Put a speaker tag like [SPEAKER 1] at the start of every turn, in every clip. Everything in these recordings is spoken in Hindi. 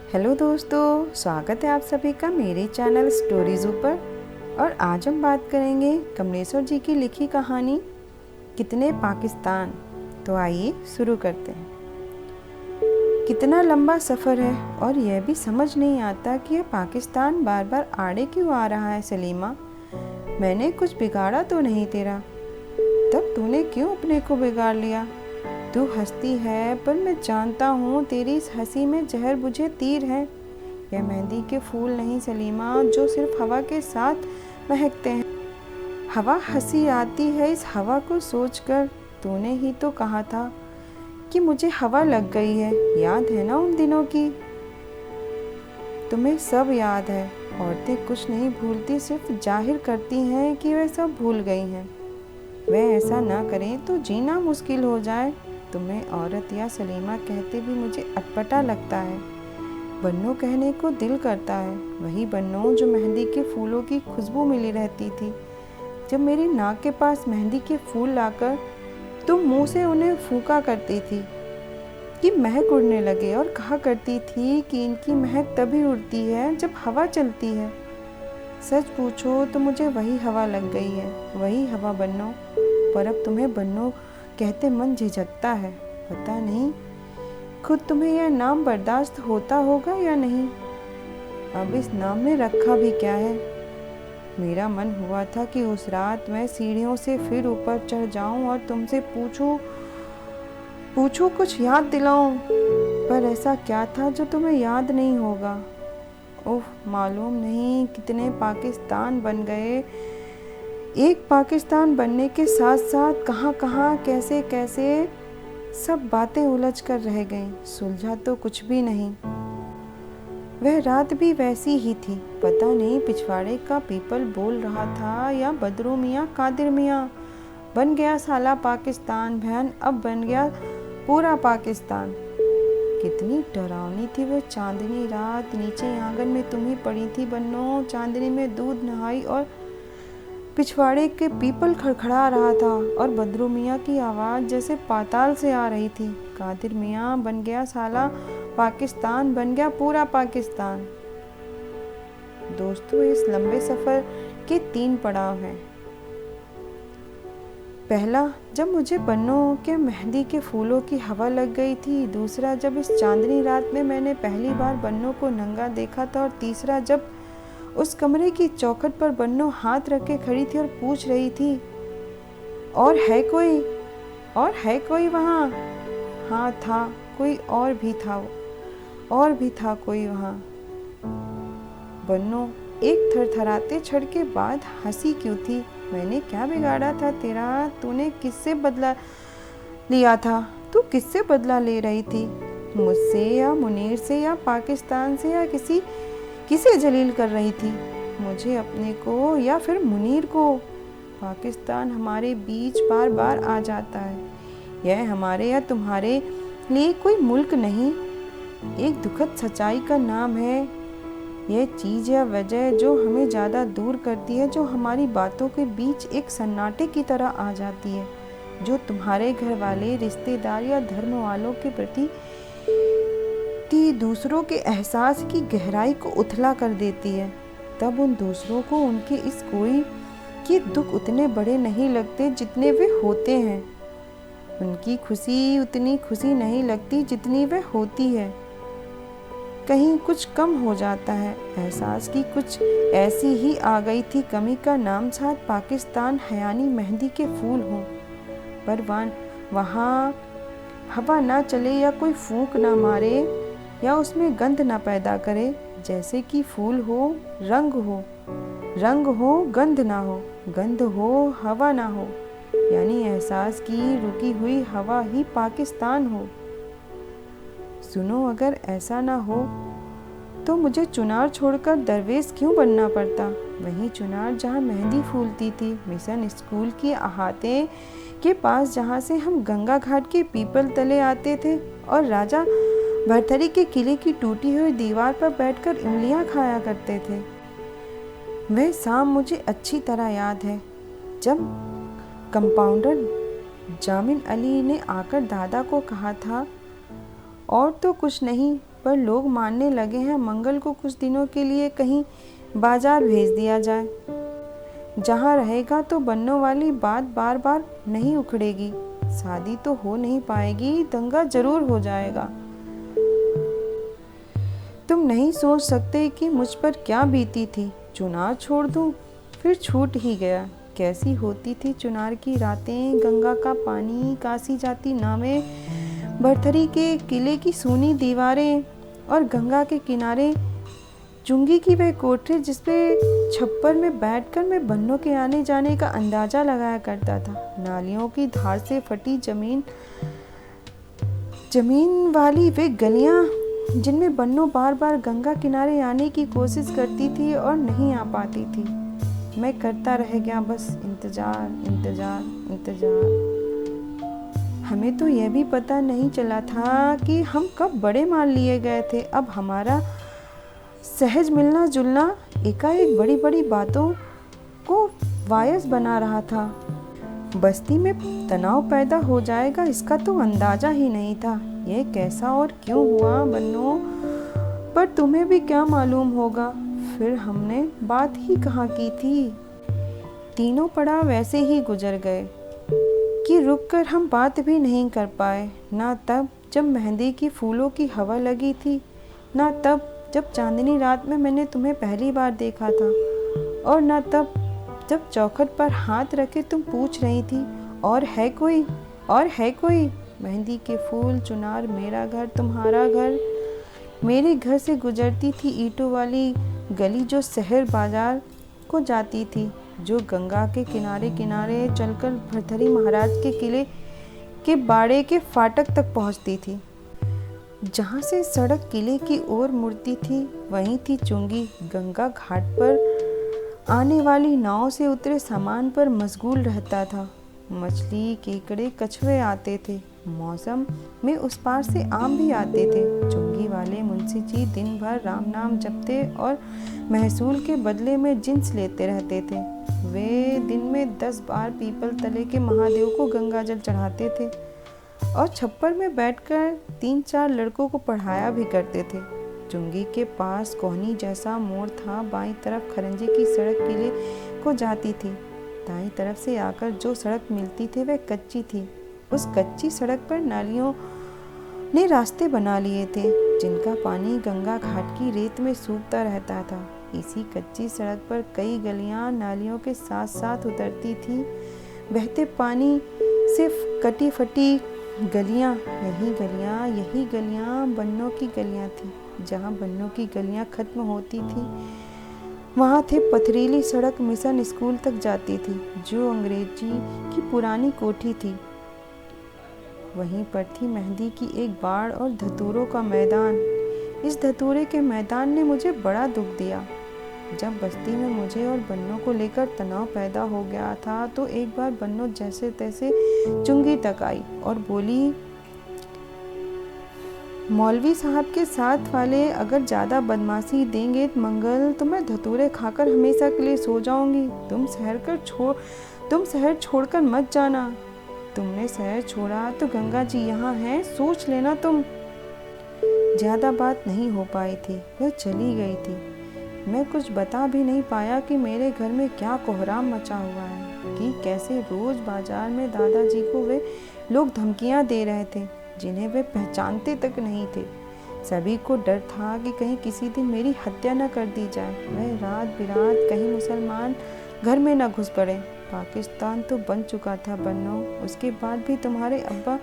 [SPEAKER 1] हेलो दोस्तों, स्वागत है आप सभी का मेरे चैनल स्टोरीज़ पर। और आज हम बात करेंगे कमलेश्वर जी की लिखी कहानी कितने पाकिस्तान। तो आइए शुरू करते हैं। कितना लंबा सफ़र है और यह भी समझ नहीं आता कि यह पाकिस्तान बार बार आड़े क्यों आ रहा है। सलीमा, मैंने कुछ बिगाड़ा तो नहीं तेरा, तब तूने क्यों अपने को बिगाड़ लिया। तू हंसती है पर मैं जानता हूँ तेरी इस हंसी में जहर बुझे तीर है। यह मेहंदी के फूल नहीं सलीमा, जो सिर्फ हवा के साथ महकते हैं। हवा हंसी आती है इस हवा को सोचकर। तूने ही तो कहा था कि मुझे हवा लग गई है, याद है ना उन दिनों की। तुम्हें सब याद है। औरतें कुछ नहीं भूलती, सिर्फ जाहिर करती हैं कि वह सब भूल गई हैं। वह ऐसा ना करें तो जीना मुश्किल हो जाए। तुम्हें औरत या सलीमा कहते भी मुझे अटपटा लगता है। बन्नो कहने को दिल करता है, वही बन्नो जो मेहंदी के फूलों की खुशबू मिली रहती थी। जब मेरी नाक के पास मेहंदी के फूल लाकर तुम मुंह से उन्हें फूंका करती थी कि महक उड़ने लगे, और कहा करती थी कि इनकी महक तभी उड़ती है जब हवा चलती है। सच पूछो तो मुझे वही हवा लग गई है, वही हवा बन्नो। पर अब तुम्हें बन्नो कहते मन झिझकता है। पता नहीं खुद तुम्हें यह नाम बर्दाश्त होता होगा या नहीं। अब इस नाम में रखा भी क्या है। मेरा मन हुआ था कि उस रात मैं सीढ़ियों से फिर ऊपर चढ़ जाऊं और तुमसे पूछूं कुछ याद दिलाऊं। पर ऐसा क्या था जो तुम्हें याद नहीं होगा। ओह, मालूम नहीं कितने पाकिस्तान बन गए। एक पाकिस्तान बनने के साथ साथ कहाँ कहाँ कैसे कैसे सब बातें उलझ कर रह गईं। सुलझा तो कुछ भी नहीं। वह रात भी वैसी ही थी। पता नहीं पिछवाड़े का पीपल बोल रहा था या बदरू मियाँ कादिर मियाँ। बन गया साला पाकिस्तान बहन, अब बन गया पूरा पाकिस्तान। कितनी डरावनी थी वह चांदनी रात। नीचे आंगन में तुम ही पड़ी थी बन्नो। चांदनी में दूध नहाई और पिछवाड़े के पीपल खड़खड़ा रहा था, और बदरू मियाँ की आवाज़ जैसे पाताल से आ रही थी। कादिर मियाँ बन गया साला पाकिस्तान, बन गया पूरा पाकिस्तान। दोस्तों, इस लंबे सफ़र के 3 पड़ाव हैं। पहला, जब मुझे बन्नो के मेहंदी के फूलों की हवा लग गई थी। दूसरा, जब इस चांदनी रात में मैंने पहली बार बन्नो को नंगा देखा था। और तीसरा, जब उस कमरे की चौखट पर बन्नो हाथ रख के खड़ी थी और पूछ रही थी, और है कोई वहाँ। हाँ था, कोई और भी था कोई वहाँ। बन्नो एक थरथराते क्षण के बाद हंसी क्यों थी। मैंने क्या बिगाड़ा था तेरा। तूने किससे बदला लिया था। तू किससे बदला ले रही थी, मुझसे या मुनीर से या पाकिस्तान से, या किसे जलील कर रही थी। मुझे अपने को या फिर मुनीर को। पाकिस्तान हमारे बीच बार बार आ जाता है। यह हमारे या तुम्हारे लिए कोई मुल्क नहीं, एक दुखद सच्चाई का नाम है। यह चीज़ या वजह जो हमें ज़्यादा दूर करती है, जो हमारी बातों के बीच एक सन्नाटे की तरह आ जाती है, जो तुम्हारे घर वाले, रिश्तेदार या धर्म वालों के प्रति दूसरों के एहसास की गहराई को उथला कर देती है। तब उन दूसरों को उनके इस कोई के दुख उतने बड़े नहीं लगते जितने वे होते हैं। उनकी खुशी उतनी खुशी नहीं लगती जितनी वह होती है। कहीं कुछ कम हो जाता है। एहसास की कुछ ऐसी ही आ गई थी कमी का नाम शायद पाकिस्तान है, यानी मेहंदी के फूल हों, पर वहाँ हवा ना चले या कोई फूंक ना मारे या उसमें गंध ना पैदा करे। जैसे कि फूल हो, रंग हो गंध ना हो, गंध हो हवा ना हो, यानी एहसास की रुकी हुई हवा ही पाकिस्तान हो। सुनो, अगर ऐसा ना हो तो मुझे चुनार छोड़कर दरवेश क्यों बनना पड़ता। वही चुनार जहाँ मेहंदी फूलती थी, मिशन स्कूल की अहाते के पास, जहाँ से हम गंगा घाट के पीपल तले आते थे और राजा भरथरी के किले की टूटी हुई दीवार पर बैठकर इमलियाँ खाया करते थे। वह शाम मुझे अच्छी तरह याद है, जब कंपाउंडर जामिन अली ने आकर दादा को कहा था, और तो कुछ नहीं, पर लोग मानने लगे हैं मंगल को कुछ दिनों के लिए कहीं बाजार भेज दिया जाए। जहाँ रहेगा तो बन्नों वाली बात बार बार नहीं उखड़ेगी। शादी तो हो नहीं पाएगी, दंगा जरूर हो जाएगा। तुम नहीं सोच सकते कि मुझ पर क्या बीती थी। चुनार छोड़ दूं, फिर छूट ही गया। कैसी होती थी चुनार की रातें, गंगा का पानी, कासी जाती नावें, भरथरी के किले की सूनी दीवारें और गंगा के किनारे चुंगी की वह कोठरी जिसपे छप्पर में बैठकर मैं बन्नों के आने जाने का अंदाजा लगाया करता था। नालियों की धार से फटी जमीन वाली वे गलियां जिनमें बन्नों बार बार गंगा किनारे आने की कोशिश करती थी और नहीं आ पाती थी। मैं करता रह गया बस इंतजार इंतजार इंतजार। हमें तो यह भी पता नहीं चला था कि हम कब बड़े मान लिए गए थे। अब हमारा सहज मिलना जुलना एकाएक बड़ी बड़ी बातों को वायस बना रहा था। बस्ती में तनाव पैदा हो जाएगा इसका तो अंदाजा ही नहीं था। यह कैसा और क्यों हुआ बन्नों, पर तुम्हें भी क्या मालूम होगा। फिर हमने बात ही कहाँ की थी। तीनों पड़ाव वैसे ही गुजर गए कि रुककर हम बात भी नहीं कर पाए। ना तब जब मेहंदी की फूलों की हवा लगी थी, ना तब जब चांदनी रात में मैंने तुम्हें पहली बार देखा था, और न तब जब चौखट पर हाथ रखे तुम पूछ रही थी और है कोई, और है कोई। मेहंदी के फूल, चुनार, मेरा घर, तुम्हारा घर। मेरे घर से गुजरती थी ईंटों वाली गली जो शहर बाजार को जाती थी, जो गंगा के किनारे किनारे चलकर भरथरी महाराज के किले के बाड़े के फाटक तक पहुंचती थी। जहाँ से सड़क किले की ओर मुड़ती थी वहीं थी चुंगी। गंगा घाट पर आने वाली नाव से उतरे सामान पर मशगूल रहता था। मछली, केकड़े, कछुए आते थे। मौसम में उस पार से आम भी आते थे। चुंगी वाले मुंशी जी दिन भर राम नाम जपते और महसूल के बदले में जिन्स लेते रहते थे। वे दिन में 10 बार पीपल तले के महादेव को गंगाजल चढ़ाते थे और छप्पर में बैठकर 3-4 लड़कों को पढ़ाया भी करते थे। चुंगी के पास कोहनी जैसा मोड़ था। बाईं तरफ खरंजे की सड़क किले को जाती थी। दाईं तरफ से आकर जो सड़क मिलती थी वह कच्ची थी। उस कच्ची सड़क पर नालियों ने रास्ते बना लिए थे जिनका पानी गंगा घाट की रेत में सूखता रहता था। इसी कच्ची सड़क पर कई गलियां नालियों के साथ साथ उतरती थी। बहते पानी से कटी फटी गलियां, यही गलियां बन्नों की गलियां थी। जहां बन्नों की गलियां खत्म होती थी वहां थे पथरीली सड़क मिशन स्कूल तक जाती थी, जो अंग्रेजी की पुरानी कोठी थी। वहीं पर थी मेहंदी की एक बाड़ और धतूरों का मैदान। इस धतूरे के मैदान ने मुझे बड़ा दुख दिया। जब बस्ती में मुझे और बन्नों को लेकर तनाव पैदा हो गया था तो एक बार बन्नों जैसे तैसे चुंगी तक आई और बोली, मौलवी साहब के साथ वाले अगर ज़्यादा बदमाशी देंगे मंगल तो मैं धतूरे खाकर हमेशा के लिए सो जाऊंगी। तुम शहर छोड़कर मत जाना। तुमने शहर छोड़ा तो गंगा जी यहाँ हैं, सोच लेना तुम। ज़्यादा बात नहीं हो पाई थी, वह चली गई थी। मैं कुछ बता भी नहीं पाया कि मेरे घर में क्या कोहराम मचा हुआ है, कि कैसे रोज बाजार में दादाजी को वे लोग धमकियां दे रहे थे जिन्हें वे पहचानते तक नहीं थे। सभी को डर था कि कहीं किसी दिन मेरी हत्या न कर दी जाए। वह रात बिरात कहीं मुसलमान घर में न घुस पड़े। पाकिस्तान तो बन चुका था बन्नों, उसके बाद भी तुम्हारे अब्बा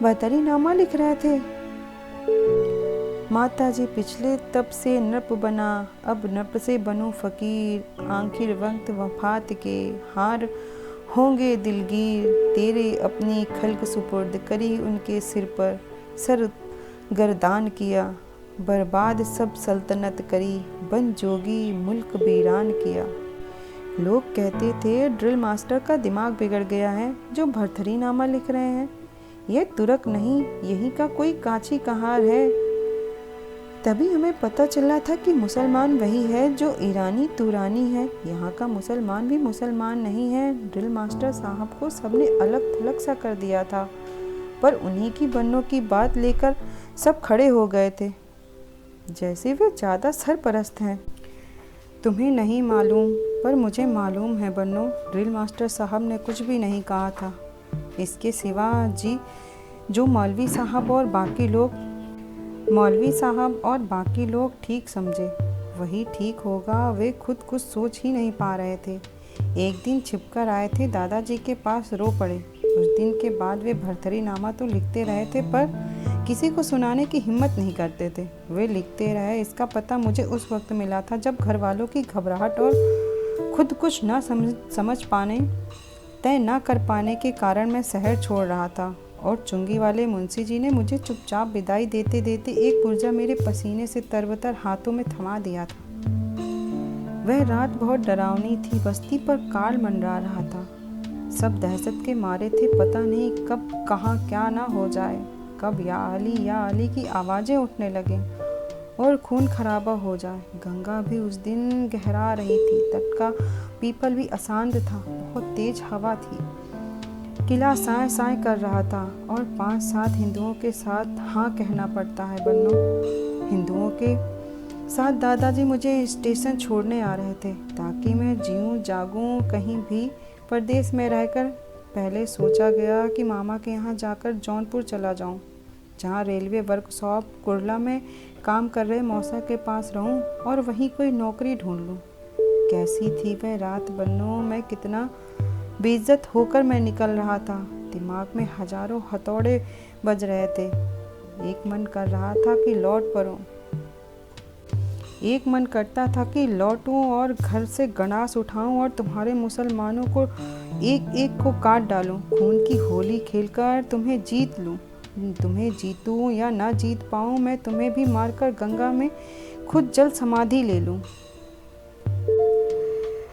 [SPEAKER 1] बहतरी नामा लिख रहे थे। माताजी पिछले तब से नृप बना, अब नृप से बनूं फकीर। आखिर वक्त वफात के हार होंगे दिलगीर। तेरे अपनी खल्क सुपुर्द करी उनके सिर पर, सर गर्दान किया। बर्बाद सब सल्तनत करी, बन जोगी मुल्क वीरान किया। लोग कहते थे ड्रिल मास्टर का दिमाग बिगड़ गया है जो भरथरी नामा लिख रहे हैं। यह तुरक नहीं, यही का कोई कांची कहार है। तभी हमें पता चला था कि मुसलमान वही है जो ईरानी तुरानी है। यहाँ का मुसलमान भी मुसलमान नहीं है। ड्रिल मास्टर साहब को सबने अलग थलग सा कर दिया था, पर उन्हीं की बन्नों की बात लेकर सब खड़े हो गए थे। जैसे वे ज़्यादा सरपरस्त हैं। तुम्हें नहीं मालूम, पर मुझे मालूम है बन्नो, ड्रिल मास्टर साहब ने कुछ भी नहीं कहा था। इसके सिवा जो मौलवी साहब और बाकी लोग ठीक समझे वही ठीक होगा, वे खुद कुछ सोच ही नहीं पा रहे थे। एक दिन छिपकर आए थे दादाजी के पास, रो पड़े। उस दिन के बाद वे भरथरी नामा तो लिखते रहे थे, पर किसी को सुनाने की हिम्मत नहीं करते थे। वे लिखते रहे, इसका पता मुझे उस वक्त मिला था जब घर वालों की घबराहट और खुद कुछ न समझ पाने, तय न कर पाने के कारण मैं शहर छोड़ रहा था, और चुंगी वाले मुंशी जी ने मुझे चुपचाप विदाई देते देते एक पुर्जा मेरे पसीने से तरबतर हाथों में थमा दिया था। वह रात बहुत डरावनी थी। बस्ती पर काल मंडरा रहा था। सब दहशत के मारे थे। पता नहीं कब कहाँ क्या ना हो जाए, कब या अली की आवाज़ें उठने लगें और खून खराबा हो जाए। गंगा भी उस दिन गहरा रही थी। तट का पीपल भी अशांत था। बहुत तेज हवा थी। किला साए साए कर रहा था, और 5-7 हिंदुओं के साथ हाँ कहना पड़ता है बन्नो। हिंदुओं के साथ दादाजी मुझे स्टेशन छोड़ने आ रहे थे, ताकि मैं जीऊँ जागूँ कहीं भी परदेश में रहकर। पहले सोचा गया कि मामा के यहाँ जाकर जौनपुर चला जाऊँ, जहाँ रेलवे वर्कशॉप कुर्ला में काम कर रहे मौसा के पास रहूँ और वहीं कोई नौकरी ढूंढ लूँ। कैसी थी वह रात बन्नो, मैं कितना बेइज्जत होकर मैं निकल रहा था। दिमाग में हजारों हथौड़े बज रहे थे। एक मन कर रहा था कि लौट पड़ूं, एक मन करता था कि लौटूं और घर से गणास उठाऊं और तुम्हारे मुसलमानों को एक एक को काट डालूं, खून की होली खेलकर तुम्हें जीत लूं। तुम्हें जीतूं या ना जीत पाऊं, मैं तुम्हें भी मारकर गंगा में खुद जल समाधि ले लूं।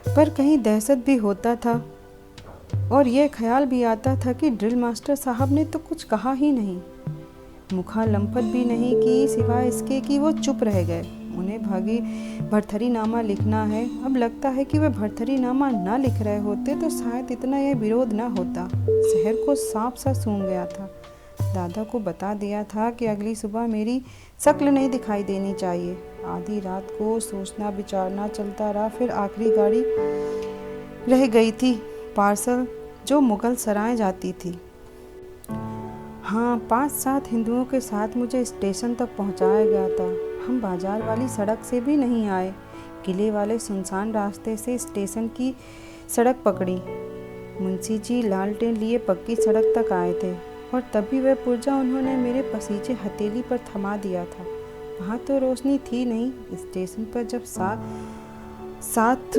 [SPEAKER 1] पर कहीं दहशत भी होता था, और यह ख्याल भी आता था कि ड्रिल मास्टर साहब ने तो कुछ कहा ही नहीं, मुखालंफत भी नहीं की, सिवाय इसके कि वो चुप रह गए। उन्हें भरथरी नामा लिखना है। अब लगता है कि वे भरथरी नामा ना लिख रहे होते तो शायद इतना यह विरोध ना होता। शहर को सांप सा सूंघ गया था। दादा को बता दिया था कि अगली सुबह मेरी शक्ल नहीं दिखाई देनी चाहिए। आधी रात को सोचना विचारना चलता रहा। फिर आखिरी गाड़ी रह गई थी पार्सल, जो मुगल सराय जाती थी। हाँ, 5-7 हिंदुओं के साथ मुझे स्टेशन तक पहुंचाया गया था। हम बाजार वाली सड़क से भी नहीं आए, किले वाले सुनसान रास्ते से स्टेशन की सड़क पकड़ी। मुंशी जी लालटेन लिए पक्की सड़क तक आए थे, और तभी वह पुर्जा उन्होंने मेरे पसीजे हथेली पर थमा दिया था। वहाँ तो रोशनी थी नहीं। स्टेशन पर जब साथ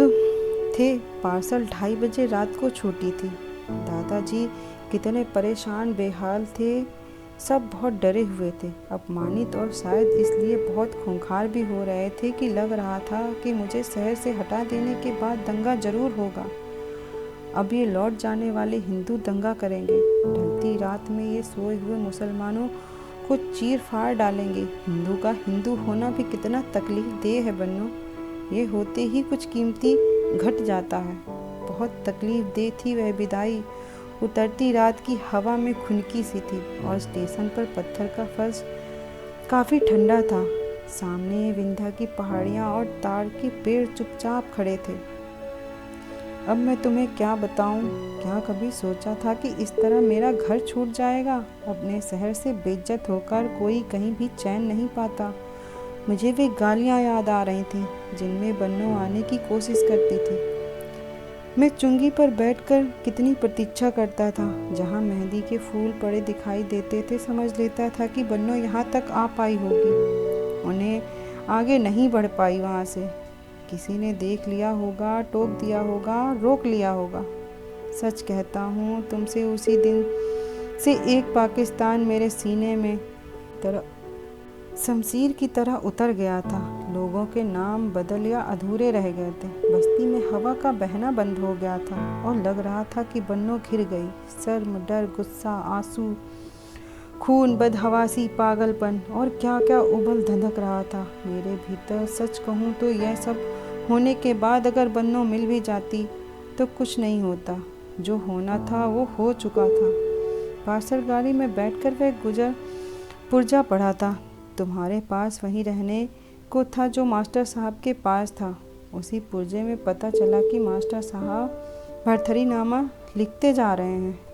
[SPEAKER 1] थे, पार्सल 2:30 बजे रात को छूटी थी। दादाजी कितने परेशान बेहाल थे। सब बहुत डरे हुए थे, अपमानित, और शायद इसलिए बहुत खूंखार भी हो रहे थे कि लग रहा था कि मुझे शहर से हटा देने के बाद दंगा जरूर होगा। अब ये लौट जाने वाले हिंदू दंगा करेंगे। ढलती रात में ये सोए हुए मुसलमानों को चीर फाड़ डालेंगे। हिंदू का हिंदू होना भी कितना तकलीफ देह है बन्नो। ये होते ही कुछ कीमती घट जाता है। बहुत तकलीफ दे थी वह विदाई। उतरती रात की हवा में खुनकी सी थी, और स्टेशन पर पत्थर का फर्श काफ़ी ठंडा था। सामने विंध्या की पहाड़ियाँ और ताड़ के पेड़ चुपचाप खड़े थे। अब मैं तुम्हें क्या बताऊं, क्या कभी सोचा था कि इस तरह मेरा घर छूट जाएगा। अपने शहर से बेइज्जत होकर कोई कहीं भी चैन नहीं पाता। मुझे वे गालियाँ याद आ रही थीं जिनमें बन्नो आने की कोशिश करती थी। मैं चुंगी पर बैठकर कितनी प्रतीक्षा करता था। जहाँ मेहंदी के फूल पड़े दिखाई देते थे, समझ लेता था कि बन्नो यहाँ तक आ पाई होगी। उन्हें आगे नहीं बढ़ पाई वहाँ से। किसी ने देख लिया होगा, टोक दिया होगा, रोक लिया होगा। सच कहता हूँ तुमसे, उसी दिन से एक पाकिस्तान मेरे सीने में शमशीर की तरह उतर गया था। लोगों के नाम बदल या अधूरे रह गए थे। बस्ती में हवा का बहना बंद हो गया था, और लग रहा था कि बन्नो घिर गई। शर्म, डर, गुस्सा, आंसू, खून, बदहवासी, पागलपन और क्या क्या उबल धधक रहा था मेरे भीतर। सच कहूँ तो यह सब होने के बाद अगर बन्नो मिल भी जाती तो कुछ नहीं होता। जो होना था वो हो चुका था। पार्सल गाड़ी में बैठकर वह पुर्जा पड़ा था। तुम्हारे पास वहीं रहने को था जो मास्टर साहब के पास था। उसी पुर्जे में पता चला कि मास्टर साहब भरथरीनामा लिखते जा रहे हैं।